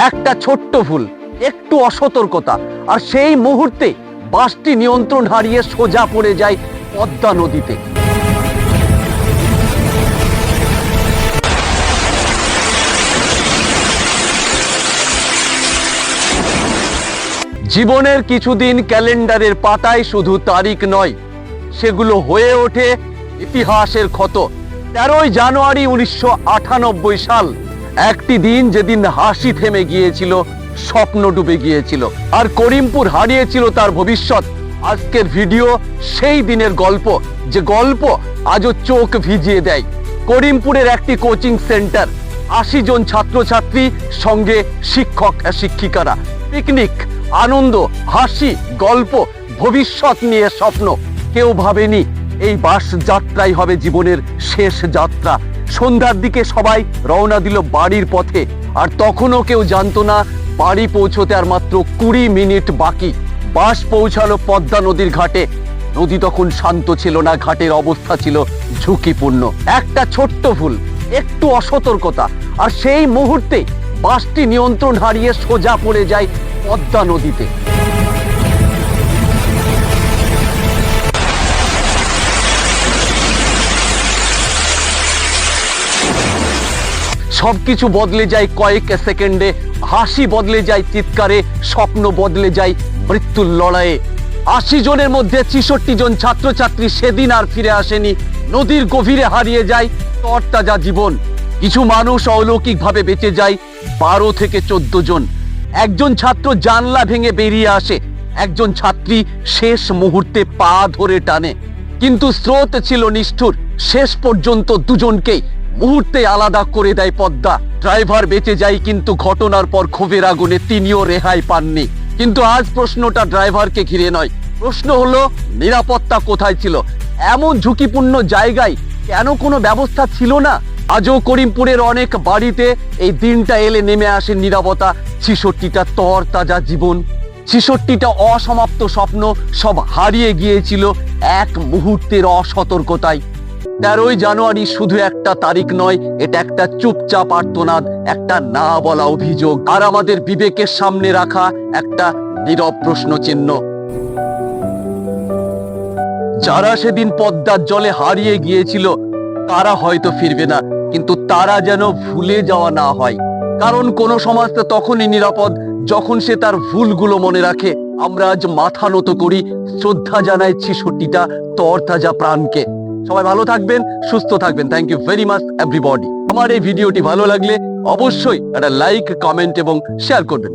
একটা ছোট্ট ভুল, একটু অসতর্কতা, আর সেই মুহূর্তে বাসটি নিয়ন্ত্রণ হারিয়ে সোজা পড়ে যায় পদ্মা নদীতে। জীবনের কিছুদিন ক্যালেন্ডারের পাতায় শুধু তারিখ নয়, সেগুলো হয়ে ওঠে ইতিহাসের ক্ষত। 13ই জানুয়ারি 1998 সাল, একটি দিন যেদিন হাসি থেমে গিয়েছিল, স্বপ্ন ডুবে গিয়েছিল, আর করিমপুর হারিয়েছিল তার ভবিষ্যৎ। আজকের ভিডিও সেই দিনের গল্প, যে গল্প আজও চোখ ভিজিয়ে দেয়। করিমপুরের একটি কোচিং সেন্টার, 80 জন ছাত্রছাত্রী, সঙ্গে শিক্ষক শিক্ষিকারা, পিকনিক, আনন্দ, হাসি, গল্প, ভবিষ্যৎ নিয়ে স্বপ্ন। কেউ ভাবেনি এই বাস যাত্রাই হবে জীবনের শেষ যাত্রা। সন্ধ্যার দিকে সবাই রওনা দিল বাড়ির পথে, আর তখনও কেউ জানতো না বাড়ি পৌঁছতে আর মাত্র 20 মিনিট বাকি। বাস পৌঁছালো পদ্মা নদীর ঘাটে। নদী তখন শান্ত ছিল না, ঘাটের অবস্থা ছিল ঝুঁকিপূর্ণ। একটা ছোট্ট ভুল, একটু অসতর্কতা, আর সেই মুহূর্তে বাসটি নিয়ন্ত্রণ হারিয়ে সোজা পড়ে যায় পদ্মা নদীতে। সবকিছু বদলে যায় কয়েক সেকেন্ডে। হাসি বদলে যায় চিৎকারে, স্বপ্ন বদলে যায় মৃত্যুর লড়াইয়ে। 80 জনের মধ্যে 66 জন ছাত্রছাত্রী সেদিন আর ফিরে আসেনি। নদীর গভীরে হারিয়ে যায় তরতাজা জীবন। কিছু মানুষ অলৌকিকভাবে বেঁচে যায়, 12 থেকে 14 জন। একজন ছাত্র জানলা ভেঙে বেরিয়ে আসে, একজন ছাত্রী শেষ মুহূর্তে পা ধরে টানে। কিন্তু স্রোত ছিল নিষ্ঠুর, শেষ পর্যন্ত দুজনকেই মুহূর্তে আলাদা করে দেয় পদ্মা। ড্রাইভার বেঁচে যায়, কিন্তু ঘটনার পর ক্ষোভের আগুনে তিনিও রেহাই পাননি। কিন্তু আজ প্রশ্নটা ড্রাইভারকে ঘিরে নয়, প্রশ্ন হলো নিরাপত্তা কোথায় ছিল? এমন ঝুঁকিপূর্ণ জায়গায় কেন কোনো ব্যবস্থা ছিল না? আজও করিমপুরের অনেক বাড়িতে এই দিনটা এলে নেমে আসে নীরবতা। 66টা তরতাজা জীবন, 66টা অসমাপ্ত স্বপ্ন, সব হারিয়ে গিয়েছিল এক মুহূর্তের অসতর্কতায়। 13ই জানুয়ারি শুধু একটা তারিখ নয়, এটা একটা চুপচাপ আর্তনাদ, একটা না বলা অভিযোগ, আর আমাদের বিবেকের সামনে রাখা একটা নীরব প্রশ্ন চিহ্ন। যারা সেদিন পদ্মার জলে হারিয়ে গিয়েছিল তারা হয়তো ফিরবে না, কিন্তু তারা যেন ভুলে যাওয়া না হয়। কারণ কোন সমাজ তো তখনই নিরাপদ যখন সে তার ভুলগুলো মনে রাখে। আমরা আজ মাথা নত করি, শ্রদ্ধা জানাই 66টা তরতাজা প্রাণকে। সবাই ভালো থাকবেন, সুস্থ থাকবেন। Thank you very much everybody. আমার এই ভিডিওটি ভালো লাগলে অবশ্যই একটা লাইক, কমেন্ট এবং শেয়ার করবেন।